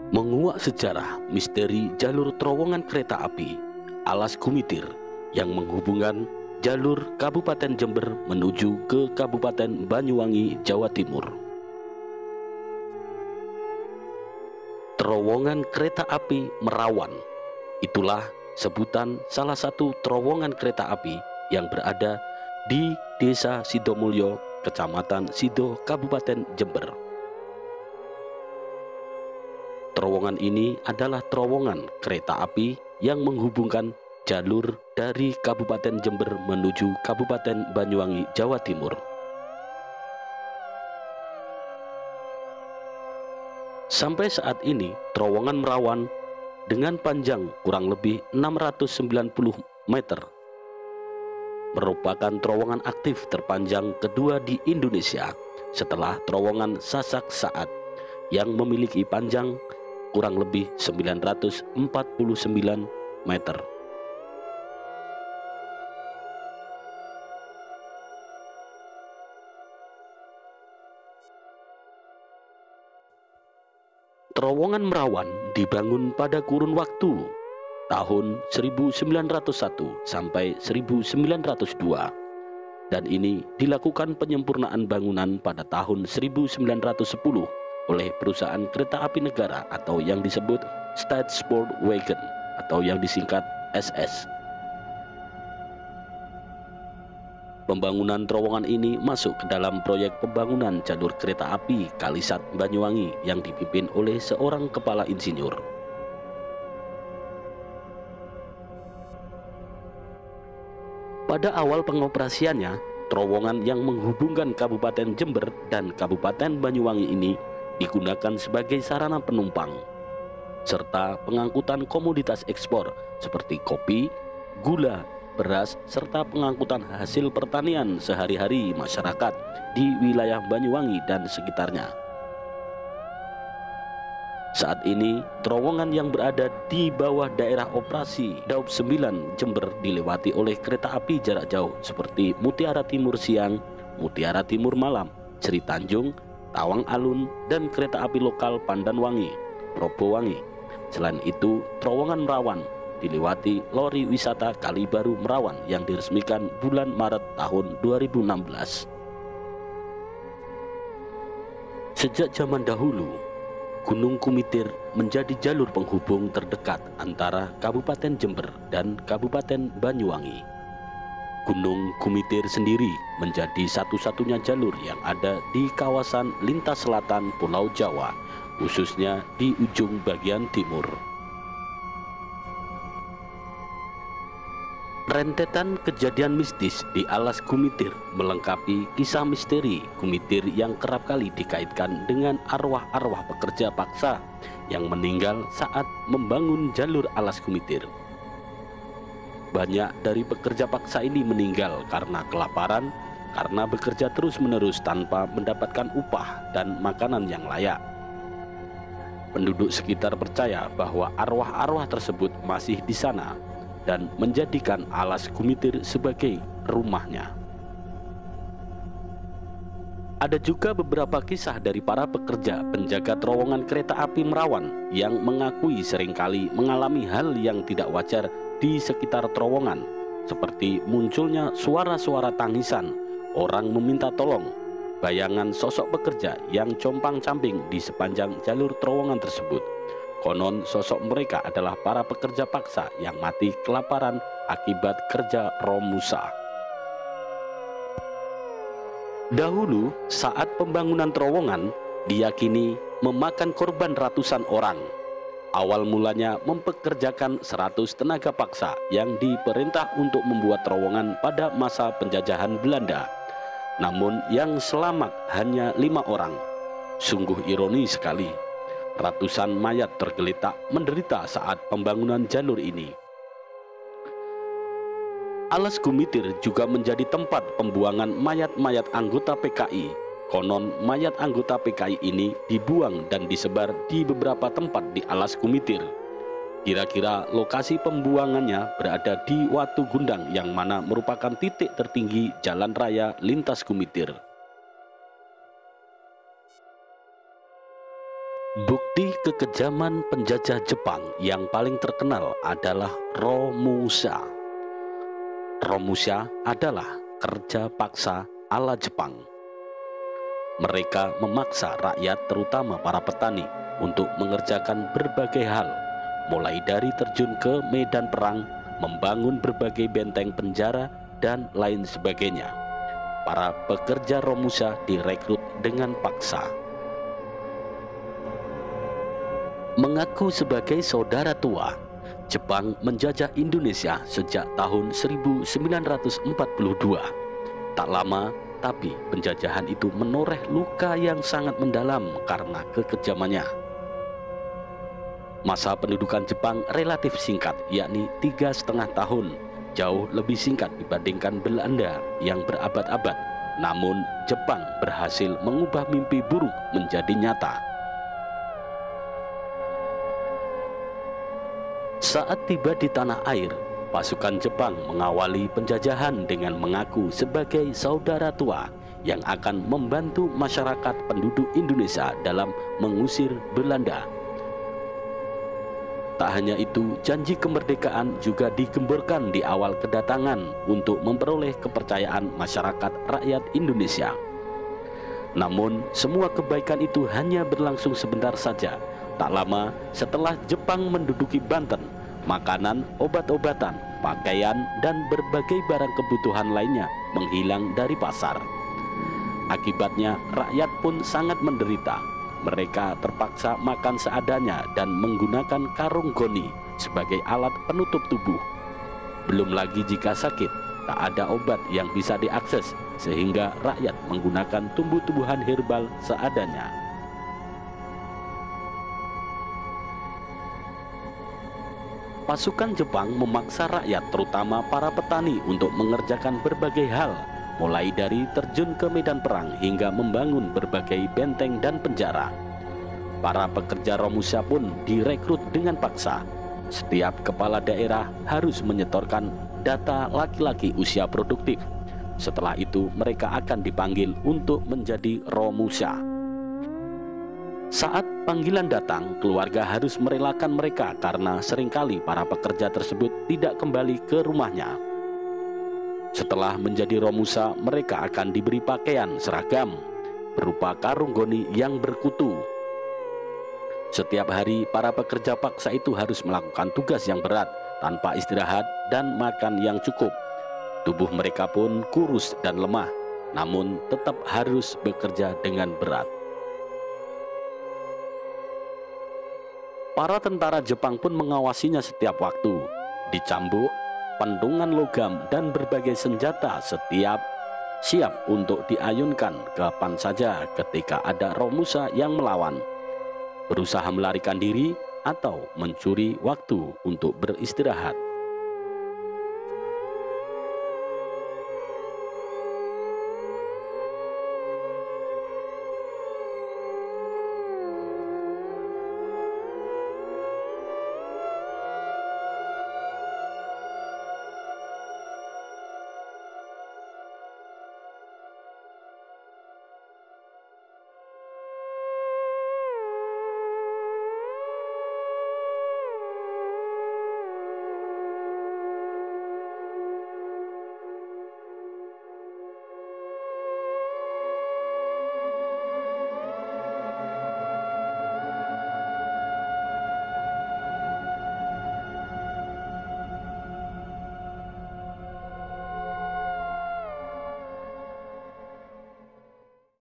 Menguak sejarah misteri jalur terowongan kereta api Alas Gumitir yang menghubungkan jalur Kabupaten Jember menuju ke Kabupaten Banyuwangi, Jawa Timur. Terowongan kereta api Merawan, itulah sebutan salah satu terowongan kereta api yang berada di Desa Sidomulyo, Kecamatan Sido, Kabupaten Jember. Terowongan ini adalah terowongan kereta api yang menghubungkan jalur dari Kabupaten Jember menuju Kabupaten Banyuwangi, Jawa Timur. Sampai saat ini, terowongan Merawan dengan panjang kurang lebih 690 meter merupakan terowongan aktif terpanjang kedua di Indonesia setelah terowongan Sasak Saat yang memiliki panjang kurang lebih 949 meter. Terowongan Merawan dibangun pada kurun waktu tahun 1901 sampai 1902 dan ini dilakukan penyempurnaan bangunan pada tahun 1910 oleh perusahaan kereta api negara atau yang disebut Staatssportwagen atau yang disingkat SS. Pembangunan terowongan ini masuk ke dalam proyek pembangunan jalur kereta api Kalisat Banyuwangi yang dipimpin oleh seorang kepala insinyur. Pada awal pengoperasiannya, terowongan yang menghubungkan Kabupaten Jember dan Kabupaten Banyuwangi ini digunakan sebagai sarana penumpang serta pengangkutan komoditas ekspor seperti kopi, gula, beras, serta pengangkutan hasil pertanian sehari-hari masyarakat di wilayah Banyuwangi dan sekitarnya. Saat ini, terowongan yang berada di bawah daerah operasi Daob 9 Jember dilewati oleh kereta api jarak jauh seperti Mutiara Timur Siang, Mutiara Timur Malam, Ceri Tanjung, Tawang Alun, dan kereta api lokal Pandanwangi, Probowangi. Selain itu, terowongan Merawan dilewati lori wisata Kalibaru Merawan yang diresmikan bulan Maret tahun 2016. Sejak zaman dahulu, Gunung Gumitir menjadi jalur penghubung terdekat antara Kabupaten Jember dan Kabupaten Banyuwangi. Gunung Gumitir sendiri menjadi satu-satunya jalur yang ada di kawasan lintas selatan Pulau Jawa, khususnya di ujung bagian timur. Rentetan kejadian mistis di Alas Gumitir melengkapi kisah misteri Gumitir yang kerap kali dikaitkan dengan arwah-arwah pekerja paksa yang meninggal saat membangun jalur Alas Gumitir. Banyak dari pekerja paksa ini meninggal karena kelaparan, karena bekerja terus-menerus tanpa mendapatkan upah dan makanan yang layak. Penduduk sekitar percaya bahwa arwah-arwah tersebut masih di sana dan menjadikan Alas Gumitir sebagai rumahnya. Ada juga beberapa kisah dari para pekerja penjaga terowongan kereta api Merawan yang mengakui seringkali mengalami hal yang tidak wajar di sekitar terowongan, seperti munculnya suara-suara tangisan, orang meminta tolong, bayangan sosok pekerja yang compang-camping di sepanjang jalur terowongan tersebut. Konon sosok mereka adalah para pekerja paksa yang mati kelaparan akibat kerja Romusa. Dahulu, saat pembangunan terowongan diyakini memakan korban ratusan orang. Awal mulanya mempekerjakan 100 tenaga paksa yang diperintah untuk membuat terowongan pada masa penjajahan Belanda. Namun yang selamat hanya 5 orang. Sungguh ironi sekali. Ratusan mayat tergeletak menderita saat pembangunan jalur ini. Alas Gumitir juga menjadi tempat pembuangan mayat-mayat anggota PKI. Konon mayat anggota PKI ini dibuang dan disebar di beberapa tempat di Alas Gumitir. Kira-kira lokasi pembuangannya berada di Watu Gundang yang mana merupakan titik tertinggi jalan raya lintas Gumitir. Bukti kekejaman penjajah Jepang yang paling terkenal adalah Romusha. Romusha adalah kerja paksa ala Jepang. Mereka memaksa rakyat, terutama para petani, untuk mengerjakan berbagai hal, mulai dari terjun ke medan perang, membangun berbagai benteng, penjara, dan lain sebagainya. Para pekerja Romusha direkrut dengan paksa. Mengaku sebagai saudara tua, Jepang menjajah Indonesia sejak tahun 1942. Tak lama, tapi penjajahan itu menoreh luka yang sangat mendalam karena kekejamannya. Masa pendudukan Jepang relatif singkat, yakni 3,5 tahun, jauh lebih singkat dibandingkan Belanda yang berabad-abad. Namun, Jepang berhasil mengubah mimpi buruk menjadi nyata. Saat tiba di tanah air, pasukan Jepang mengawali penjajahan dengan mengaku sebagai saudara tua yang akan membantu masyarakat penduduk Indonesia dalam mengusir Belanda. Tak hanya itu, janji kemerdekaan juga digemborkan di awal kedatangan untuk memperoleh kepercayaan masyarakat rakyat Indonesia. Namun, semua kebaikan itu hanya berlangsung sebentar saja. Tak lama setelah Jepang menduduki Banten, makanan, obat-obatan, pakaian, dan berbagai barang kebutuhan lainnya menghilang dari pasar. Akibatnya, rakyat pun sangat menderita. Mereka terpaksa makan seadanya dan menggunakan karung goni sebagai alat penutup tubuh. Belum lagi jika sakit, tak ada obat yang bisa diakses, sehingga rakyat menggunakan tumbuh-tumbuhan herbal seadanya. Pasukan Jepang memaksa rakyat, terutama para petani, untuk mengerjakan berbagai hal, mulai dari terjun ke medan perang hingga membangun berbagai benteng dan penjara. Para pekerja Romusha pun direkrut dengan paksa. Setiap kepala daerah harus menyetorkan data laki-laki usia produktif. Setelah itu mereka akan dipanggil untuk menjadi Romusha. Saat panggilan datang, keluarga harus merelakan mereka karena seringkali para pekerja tersebut tidak kembali ke rumahnya. Setelah menjadi Romusha, mereka akan diberi pakaian seragam berupa karung goni yang berkutu. Setiap hari, para pekerja paksa itu harus melakukan tugas yang berat tanpa istirahat dan makan yang cukup. Tubuh mereka pun kurus dan lemah, namun tetap harus bekerja dengan berat. Para tentara Jepang pun mengawasinya setiap waktu. Dicambuk, pentungan logam, dan berbagai senjata siap untuk diayunkan kapan saja ketika ada Romusha yang melawan, berusaha melarikan diri, atau mencuri waktu untuk beristirahat.